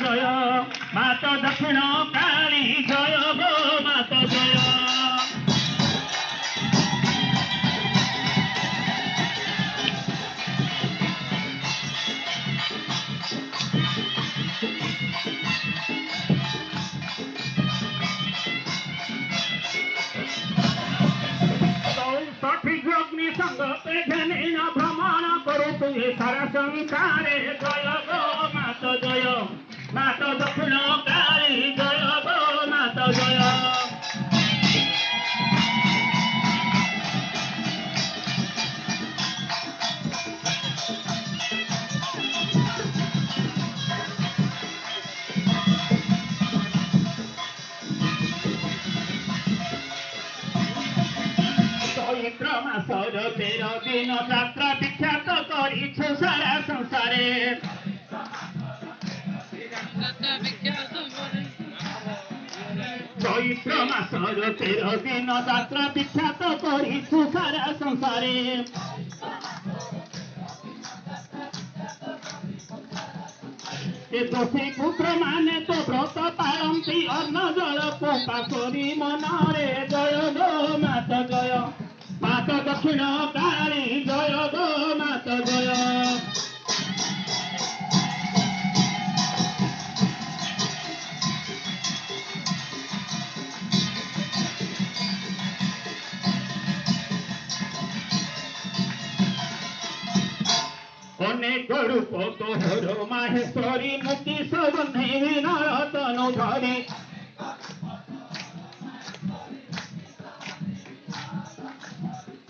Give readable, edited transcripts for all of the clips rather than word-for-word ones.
জয় মাত দক্ষিণ কালী জয় গো মাত জয় সঠিক অগ্নি সঙ্গতে ধ্যানে না ভ্রমণ করু তুই সারা সংসারে জয় গো মাত জয় মাত দক্ষিণ কালী জয় গো মাত জয় চৈত্র মাসর 13 দিন যাত্রা বিখ্যাত করিছু সারা সংসারে চৈত্র মাসর 13 দিন যাত্রা বিখ্যাত করিছু সারা সংসারে দোষী পুত্র মানে তো ব্রত পারନ୍ତି অন্ন জଳ পোପା କରି মନରେ জয় গো মাত জয় মাত দক্ষিণ কালী জয় গো মাত জয় অনেক রূপ তোহর মাহেশ্বরী মুক্তি সবন্ধে নরতন ধরি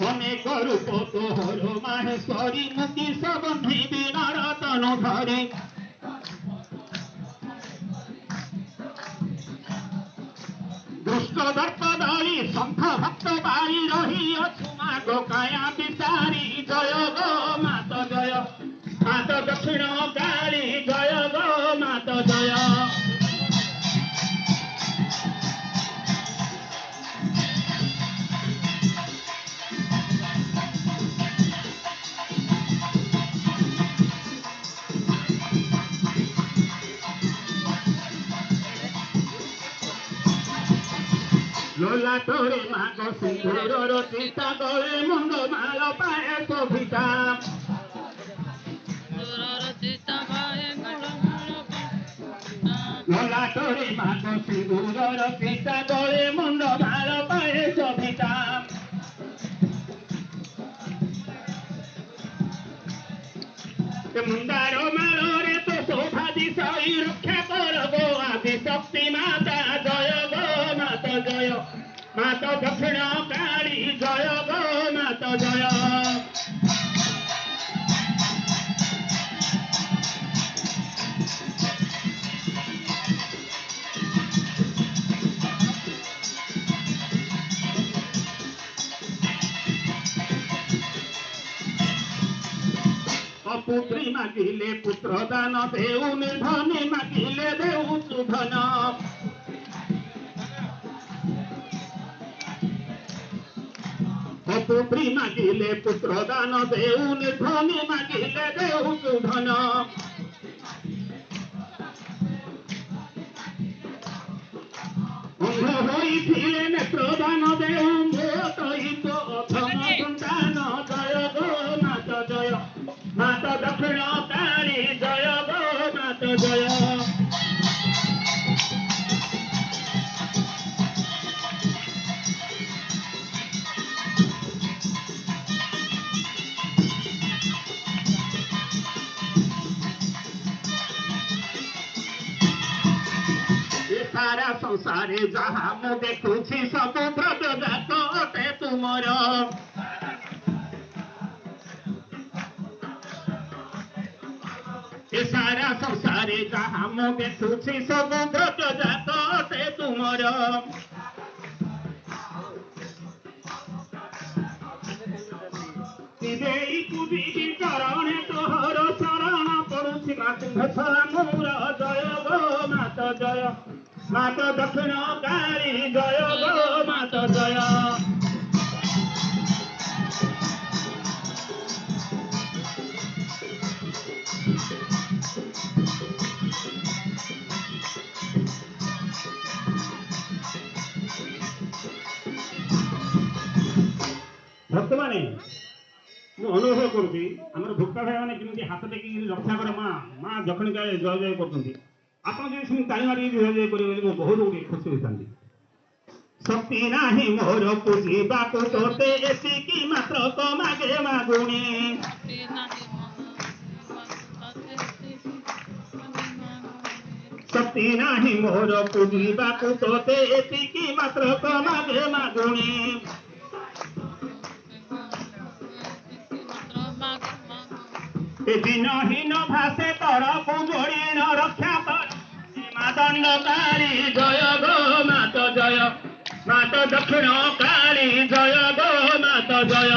অনেক রূপ তোহর মাহেশ্বরী মুক্তি সবন্ধে নরতন ধরি দুষ্ট দর্প দଳି শঙ্খ ভক্ত বাড়ি রহিଅଛୁ মাগো কায়া বিচারি জয় গো মাত জয় মাত দক্ষিণ কালী জয় গো মাত জয় লোলাটোরে মাগ সিঁদুরর চিতা গলে মুন্ড মাল পায়ে শোভিতা লোলাটোরে মাগ সিঁদুরর চিতা গলে মুন্ড মাল পায়ে শোভিতা মুন্ডার মালরে তো শোভা দিশই রক্ষা কর গো আদি শক্তি মাতা জয় গো মাত জয় মাত দক্ষিণ কালী জয় গো মাত জয় পুত্রী মাগিলে পুত্র দান দেউ নির্ধনে মাগিলে দেউ সুধন পুত্রী মাগিলে পুত্র দান দেউ নির্ধনে মাগিলে দেউ সুধন অন্ধ হইছিলে নেত্র দান দেউ মোতহিত অধম সন্তান জয় গো মাত জয় মাত দক্ষিণ কালী জয় গো মাত জয় সারা সংসারে যাহা মু দেখুছি সব ব্রত জাত অটে তুমর সারা সংসারে যাহা মু দেখুছি সব ব্রত জাত অটে তুমর দেই কুদিবি চরণে তোহর শরণ পড়ুছি মাতুঙ্গেশ্বর মোর জয় গো মাত জয় মাত দক্ষিণ কালী জয় গো মাত জয় ବର୍ତ୍ତମାନେ ମୁଁ ଅନୁଭବ କରୁଛି ଆମର ଭୋକ୍ତା ଭାଇମାନେ କେମିତି ହାତ ଟେକିକି ରକ୍ଷା କରେ ମା ମା ଜଖଣି କାଳେ ଜୟ ଜୟ କରୁଛନ୍ତି। ଆପଣ ଯଦି ସେମିତି ତାଳି ମାରିକି ଜୟ ଜୟ କରିବେ ବୋଲି ମୁଁ ବହୁତ ଗୁଡ଼ିଏ ଖୁସି ହୋଇଥାନ୍ତି। ଶକ୍ତି ନାହିଁ ମୋର ପୂଜିବାକୁ ତୋତେ ଏତିକି ମାତ୍ର ତ ମାଗେ ମାଗୁଣି। ଶକ୍ତି ନାହିଁ ମୋର ପୂଜିବାକୁ ତୋତେ ଏତିକି ମାତ୍ର ତ ମାଗେ ମାଗୁଣି। ଏ ଦିନହୀନ ଭାଷେ ତରକୁ ଯୋଡ଼ିଣ ରକ୍ଷା କର ମା ଦଣ୍ଡକାଳୀ ଜୟ ଗୋ ମାତ ଜୟ ମାତ ଦକ୍ଷିଣ କାଳୀ ଜୟ ଗୋ ମାତ ଜୟ।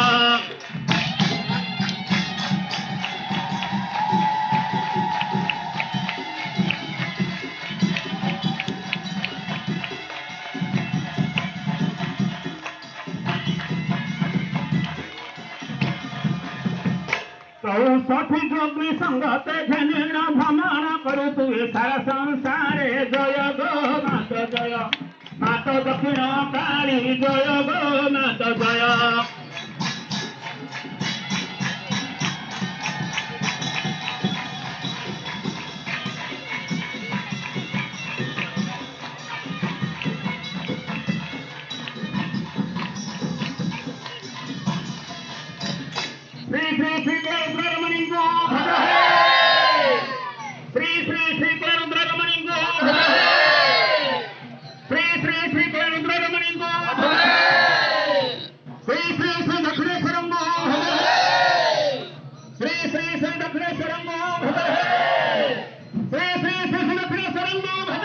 ଚଉଷଠି ଯୋଗୀ ସଙ୍ଗତେ ଘେନିଣ ଭ୍ରମଣ କରୁଥିବେ ସାରା ସଂସାରେ ଜୟ ଗୋ ମାତ ଜୟ ମାତ ଦକ୍ଷିଣ କାଳୀ ଜୟ ଗୋ ମାତ ଜୟ। ଶ୍ରୀ ଶ୍ରୀ ଶ୍ରୀ ରୁଦ୍ରରମଣୀଙ୍କୁ ଭଜ ହେ। ଶ୍ରୀ ଶ୍ରୀ ଶ୍ରୀ ରୁଦ୍ରରମଣୀଙ୍କୁ ଭଜ ହେ। ଶ୍ରୀ ଶ୍ରୀ ଶ୍ରୀ ରୁଦ୍ରରମଣୀଙ୍କୁ ଭଜ ହେ। ଶ୍ରୀ ଶ୍ରୀ ଶ୍ରୀ ଦକ୍ଷିଣେଶ୍ୱରଙ୍କୁ ଭଜ ହେ। ଶ୍ରୀ ଶ୍ରୀ ଶ୍ରୀ ଦକ୍ଷିଣେଶ୍ୱରଙ୍କୁ ଭଜ ହେ। ଶ୍ରୀ ଶ୍ରୀ ଶ୍ରୀ ଦକ୍ଷିଣେଶ୍ୱରଙ୍କୁ ଭଜ